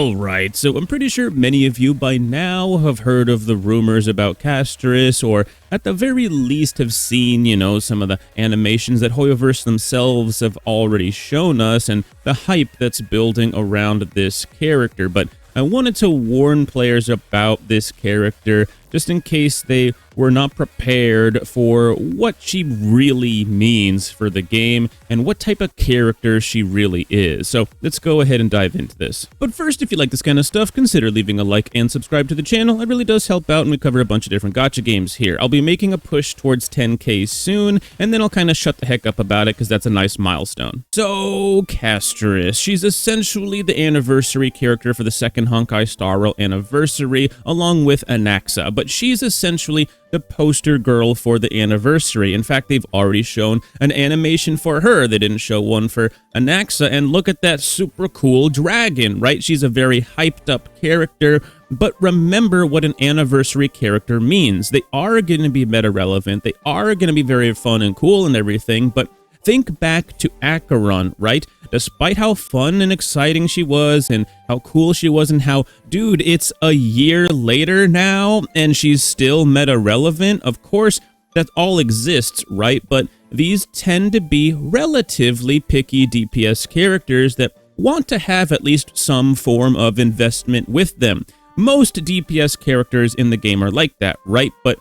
Alright, so I'm pretty sure many of you by now have heard of the rumors about Castrus, or at the very least have seen, some of the animations that Hoyoverse themselves have already shown us, and the hype that's building around this character. But I wanted to warn players about this character, just in case they were not prepared for what she really means for the game and what type of character she really is. So let's go ahead and dive into this. But first, if you like this kind of stuff, consider leaving a like and subscribe to the channel. It really does help out, and we cover a bunch of different gacha games here. I'll be making a push towards 10k soon, and then I'll kind of shut the heck up about it because that's a nice milestone. So, Castrus, she's essentially the anniversary character for the second Honkai Star Rail anniversary, along with Anaxa, but she's essentially the poster girl for the anniversary. In fact, they've already shown an animation for her. They didn't show one for Anaxa, and look at that super cool dragon, right? She's a very hyped up character, but remember what an anniversary character means. They are going to be meta relevant, they are going to be very fun and cool and everything, but think back to Acheron, right? Despite how fun and exciting she was and how cool she was and how, dude, it's a year later now and she's still meta relevant. Of course, that all exists, right? But these tend to be relatively picky DPS characters that want to have at least some form of investment with them. Most DPS characters in the game are like that, right? But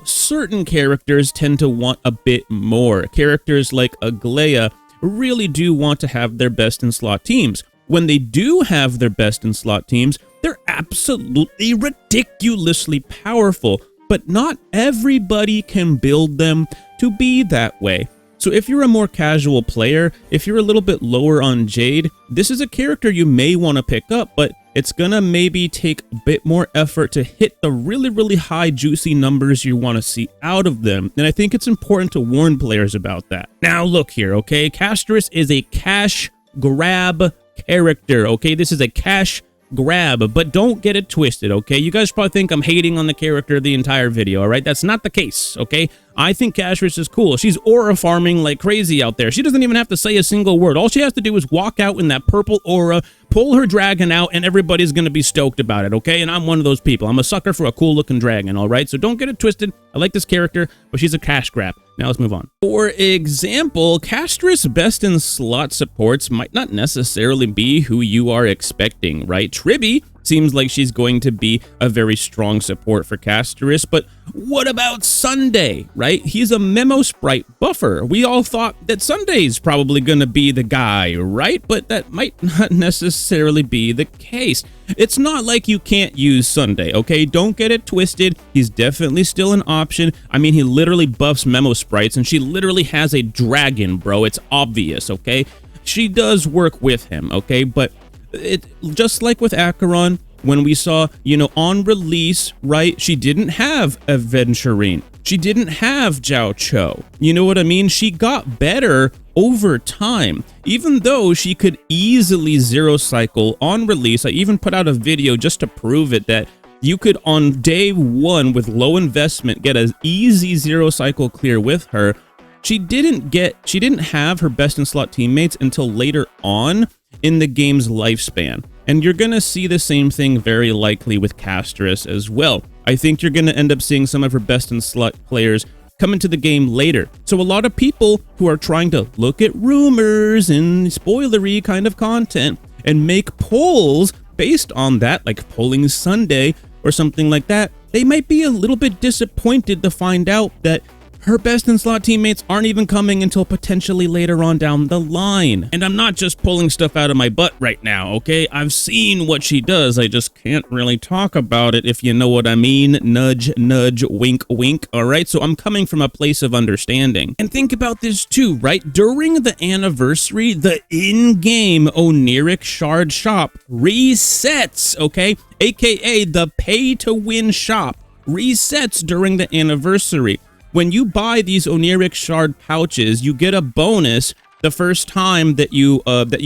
certain characters tend to want a bit more. Characters like Aglaia really do want to have their best in slot teams. When they do have their best in slot teams, they're absolutely ridiculously powerful, but not everybody can build them to be that way. So if you're a more casual player, if you're a little bit lower on Jade, this is a character you may want to pick up, but it's gonna maybe take a bit more effort to hit the really high juicy numbers you want to see out of them. And I think it's important to warn players about that. Now look here, okay? Castrus is a cash grab character, okay? This is a cash grab, but don't get it twisted, okay? You guys probably think I'm hating on the character the entire video, all right? That's not the case, okay? I think Castrus is cool. She's aura farming like crazy out there. She doesn't even have to say a single word. All she has to do is walk out in that purple aura, pull her dragon out, and everybody's gonna be stoked about it, okay? And I'm one of those people. I'm a sucker for a cool looking dragon, all right? So don't get it twisted. I like this character, but she's a cash grab. Now let's move on. For example, Castrus best in slot supports might not necessarily be who you are expecting, right? Tribby seems like she's going to be a very strong support for Castrus, but what about Sunday, right? He's a memo sprite buffer. We all thought that Sunday's probably gonna be the guy, right? But that might not necessarily be the case. It's not like you can't use Sunday, okay? Don't get it twisted. He's definitely still an option. I mean, he literally buffs memo sprites, and she literally has a dragon, bro. It's obvious, okay? She does work with him, okay? But it just like with Acheron, when we saw, on release, right, she didn't have Aventurine. She didn't have Jiao Cho. You know what I mean? She got better over time. Even though she could easily zero cycle on release, I even put out a video just to prove it, that you could on day one with low investment get an easy zero cycle clear with her. She didn't have her best in slot teammates until later on in the game's lifespan. And you're going to see the same thing very likely with Castrus as well. I think you're going to end up seeing some of her best in slot players come into the game later. So a lot of people who are trying to look at rumors and spoilery kind of content and make polls based on that, like polling Sunday or something like that, they might be a little bit disappointed to find out that her best in slot teammates aren't even coming until potentially later on down the line. And I'm not just pulling stuff out of my butt right now, okay? I've seen what she does. I just can't really talk about it, if you know what I mean. Nudge, nudge, wink, wink, all right? So I'm coming from a place of understanding. And think about this too, right? During the anniversary, the in-game Oniric Shard shop resets, okay? AKA the pay-to-win shop resets during the anniversary. When you buy these Oniric Shard pouches, you get a bonus the first time that you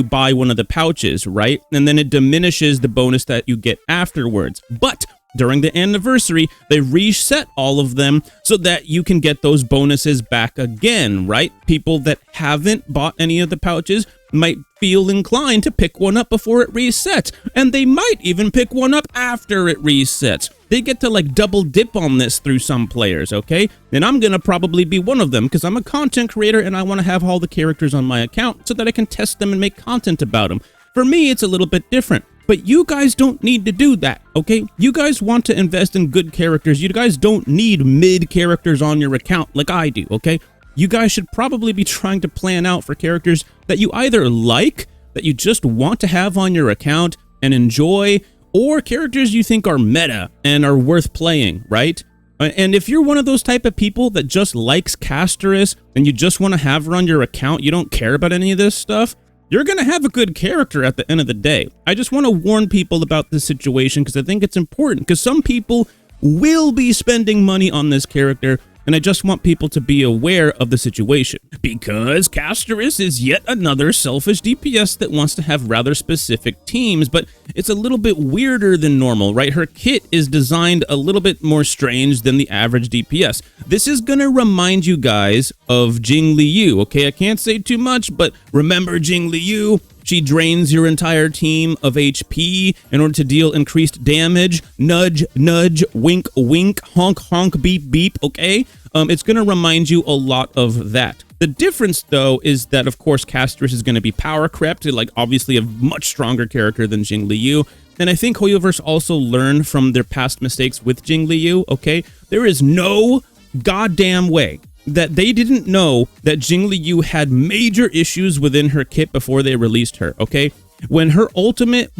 buy one of the pouches, right? And then it diminishes the bonus that you get afterwards. But during the anniversary, they reset all of them so that you can get those bonuses back again, right? People that haven't bought any of the pouches, might feel inclined to pick one up before it resets, and they might even pick one up after it resets. They get to like double dip on this through some players, okay? And I'm gonna probably be one of them because I'm a content creator and I want to have all the characters on my account so that I can test them and make content about them. For me, it's a little bit different. But you guys don't need to do that, okay? You guys want to invest in good characters. You guys don't need mid characters on your account like I do, okay? You guys should probably be trying to plan out for characters that you either like, that you just want to have on your account and enjoy, or characters you think are meta and are worth playing, right? And if you're one of those type of people that just likes Castorice and you just want to have her on your account, you don't care about any of this stuff, you're going to have a good character at the end of the day. I just want to warn people about this situation because I think it's important, because some people will be spending money on this character, and I just want people to be aware of the situation. Because Castrus is yet another selfish DPS that wants to have rather specific teams, but it's a little bit weirder than normal, right? Her kit is designed a little bit more strange than the average DPS. This is gonna remind you guys of Jing Liu, okay? I can't say too much, but remember Jing Liu? She drains your entire team of HP in order to deal increased damage. Nudge, nudge, wink, wink, honk, honk, beep, beep, okay? It's going to remind you a lot of that. The difference, though, is that, of course, Castrus is going to be power crept, like, obviously a much stronger character than Jing Liu. And I think Hoyoverse also learned from their past mistakes with Jing Liu, okay? There is no goddamn way that they didn't know that Jing Liu had major issues within her kit before they released her, okay? When her ultimate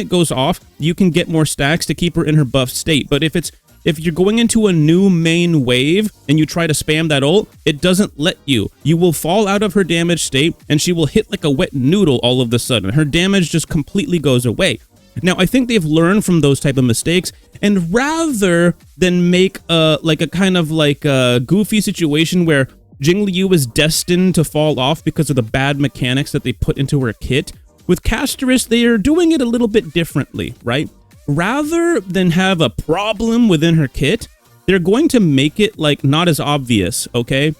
goes off, you can get more stacks to keep her in her buff state. But if you're going into a new main wave and you try to spam that ult, it doesn't let you. You will fall out of her damage state and she will hit like a wet noodle all of a sudden. Her damage just completely goes away. Now, I think they've learned from those type of mistakes, and rather than make a goofy situation where Jing Liu is destined to fall off because of the bad mechanics that they put into her kit, with Castrus, they are doing it a little bit differently, right? Rather than have a problem within her kit, they're going to make it like not as obvious, okay?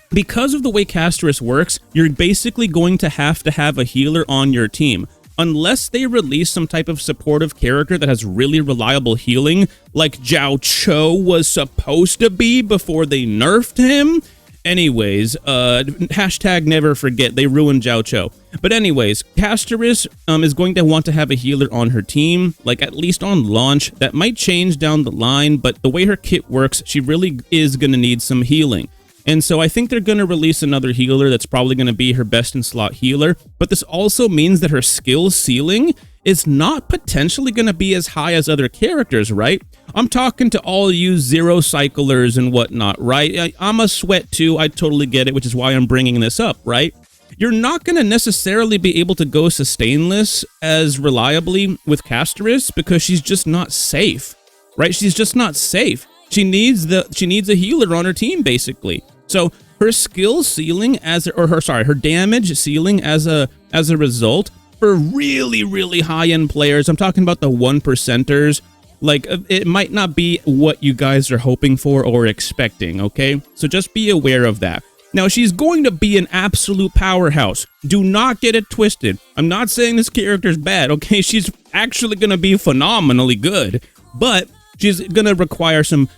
Because of the way Castrus works, you're basically going to have a healer on your team. Unless they release some type of supportive character that has really reliable healing, like Zhao Cho was supposed to be before they nerfed him. Anyways, hashtag never forget, they ruined Zhao Cho. But anyways, Castrus is going to want to have a healer on her team, like at least on launch. That might change down the line, but the way her kit works, she really is going to need some healing. And so I think they're going to release another healer that's probably going to be her best in slot healer. But this also means that her skill ceiling is not potentially going to be as high as other characters, right? I'm talking to all you zero cyclers and whatnot, right? I'm a sweat too. I totally get it, which is why I'm bringing this up, right? You're not going to necessarily be able to go sustainless as reliably with Castrus because she's just not safe, right? She's just not safe. She needs a healer on her team, basically. So her skill ceiling her damage ceiling as a result for really, really high-end players, I'm talking about the 1%ers, like it might not be what you guys are hoping for or expecting, okay? So just be aware of that. Now, she's going to be an absolute powerhouse. Do not get it twisted. I'm not saying this character's bad, okay? She's actually going to be phenomenally good, but she's going to require some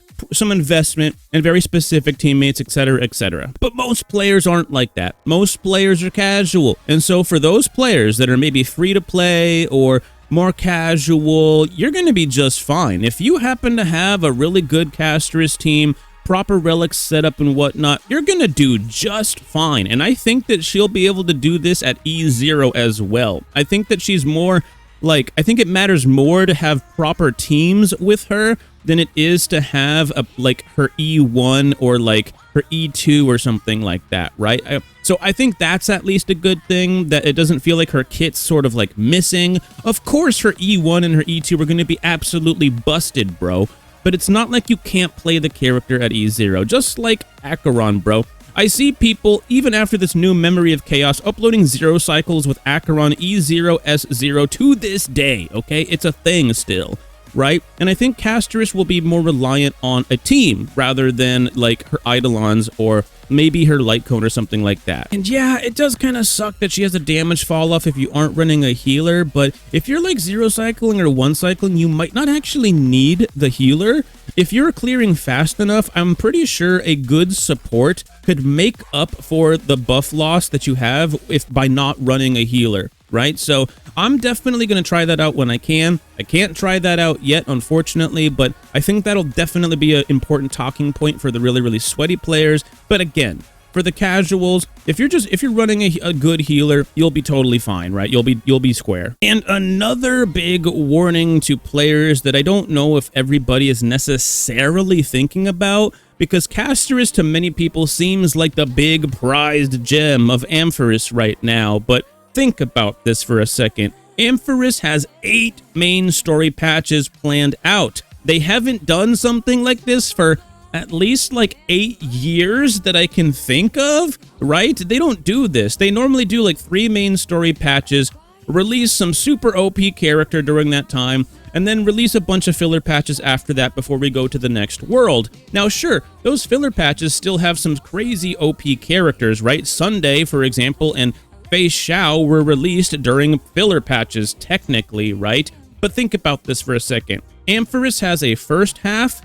investment and very specific teammates, etc., etc. But most players aren't like that. Most players are casual. And so for those players that are maybe free to play or more casual, you're going to be just fine. If you happen to have a really good Castrus team, proper relics setup and whatnot, you're going to do just fine. And I think that she'll be able to do this at E0 as well. I think that she's more like, I think it matters more to have proper teams with her than it is to have a, like her E1 or like her E2 or something like that, right? So I think that's at least a good thing, that it doesn't feel like her kit's sort of like missing. Of course, her E1 and her E2 are going to be absolutely busted, bro. But it's not like you can't play the character at E0, just like Acheron, bro. I see people, even after this new Memory of Chaos, uploading zero cycles with Acheron E0, S0 to this day, okay? It's a thing still, right? And I think Castrus will be more reliant on a team rather than like her Eidolons or maybe her light cone or something like that. And yeah, it does kind of suck that she has a damage fall off if you aren't running a healer, but if you're like 0 cycling or 1 cycling, you might not actually need the healer. If you're clearing fast enough, I'm pretty sure a good support could make up for the buff loss that you have if by not running a healer, right? So I'm definitely going to try that out when I can. I can't try that out yet, unfortunately, but I think that'll definitely be an important talking point for the really sweaty players. But again, for the casuals, if you're running a good healer, you'll be totally fine, right? You'll be square. And another big warning to players that I don't know if everybody is necessarily thinking about, because Castrus to many people seems like the big prized gem of Amphorus right now, but think about this for a second. Amphorus has 8 main story patches planned out. They haven't done something like this for at least like 8 years that I can think of, right? They don't do this. They normally do like 3 main story patches, release some super OP character during that time, and then release a bunch of filler patches after that before we go to the next world. Now, sure, those filler patches still have some crazy OP characters, right? Sunday, for example, and Fei Xiao were released during filler patches, technically, right? But think about this for a second. Amphorus has a first half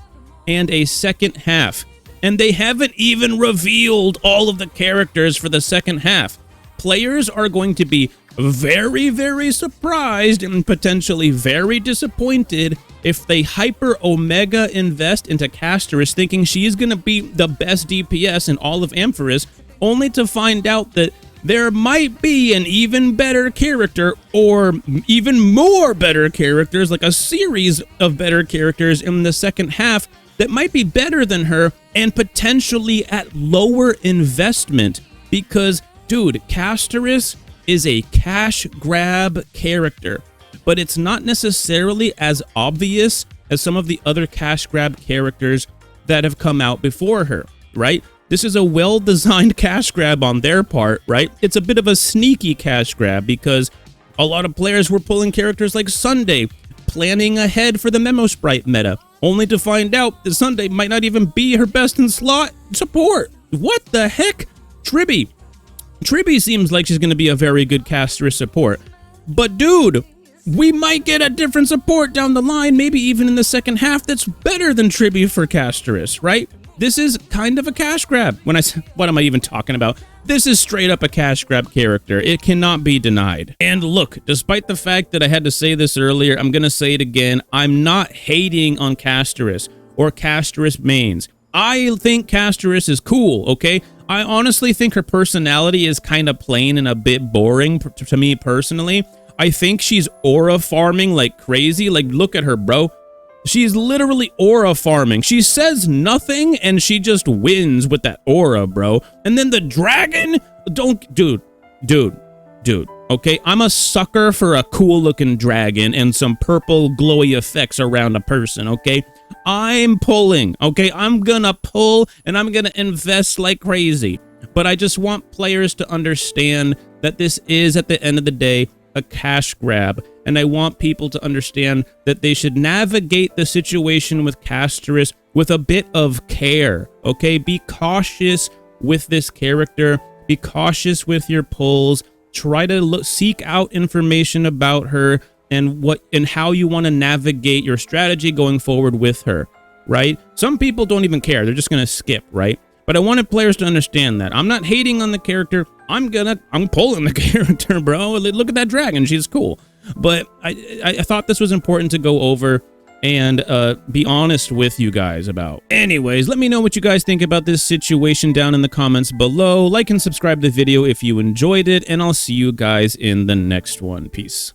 and a second half, and they haven't even revealed all of the characters for the second half. Players are going to be very surprised and potentially very disappointed if they hyper omega invest into Castorice thinking she's going to be the best DPS in all of Amphorus, only to find out that there might be an even better character or even more better characters, like a series of better characters in the second half that might be better than her and potentially at lower investment. Because, dude, Castrus is a cash grab character, but it's not necessarily as obvious as some of the other cash grab characters that have come out before her, right? This is a well-designed cash grab on their part, right? It's a bit of a sneaky cash grab because a lot of players were pulling characters like Sunday, planning ahead for the Memo Sprite meta, only to find out that Sunday might not even be her best in slot support. What the heck? Tribby seems like she's going to be a very good caster support. But dude, we might get a different support down the line, maybe even in the second half, that's better than Tribby for Castrus, right? This is kind of a cash grab. What am I even talking about? This is straight up a cash grab character. It cannot be denied. And look, despite the fact that I had to say this earlier, I'm going to say it again. I'm not hating on Castrus or Castrus mains. I think Castrus is cool, okay? I honestly think her personality is kind of plain and a bit boring to me personally. I think she's aura farming like crazy. Like, look at her, bro. She's literally aura farming. She says nothing and she just wins with that aura, bro. And then the dragon, dude, okay? I'm a sucker for a cool looking dragon and some purple glowy effects around a person, okay? I'm pulling, okay? I'm gonna pull and I'm gonna invest like crazy. But I just want players to understand that this is, at the end of the day, a cash grab, and I want people to understand that they should navigate the situation with Castrus with a bit of care, okay? Be cautious with this character, be cautious with your pulls, try to seek out information about her and how you want to navigate your strategy going forward with her, right? Some people don't even care, they're just going to skip, right? But I wanted players to understand that. I'm not hating on the character. I'm pulling the character, bro. Look at that dragon. She's cool. But I thought this was important to go over and be honest with you guys about. Anyways, let me know what you guys think about this situation down in the comments below. Like and subscribe to the video if you enjoyed it, and I'll see you guys in the next one. Peace.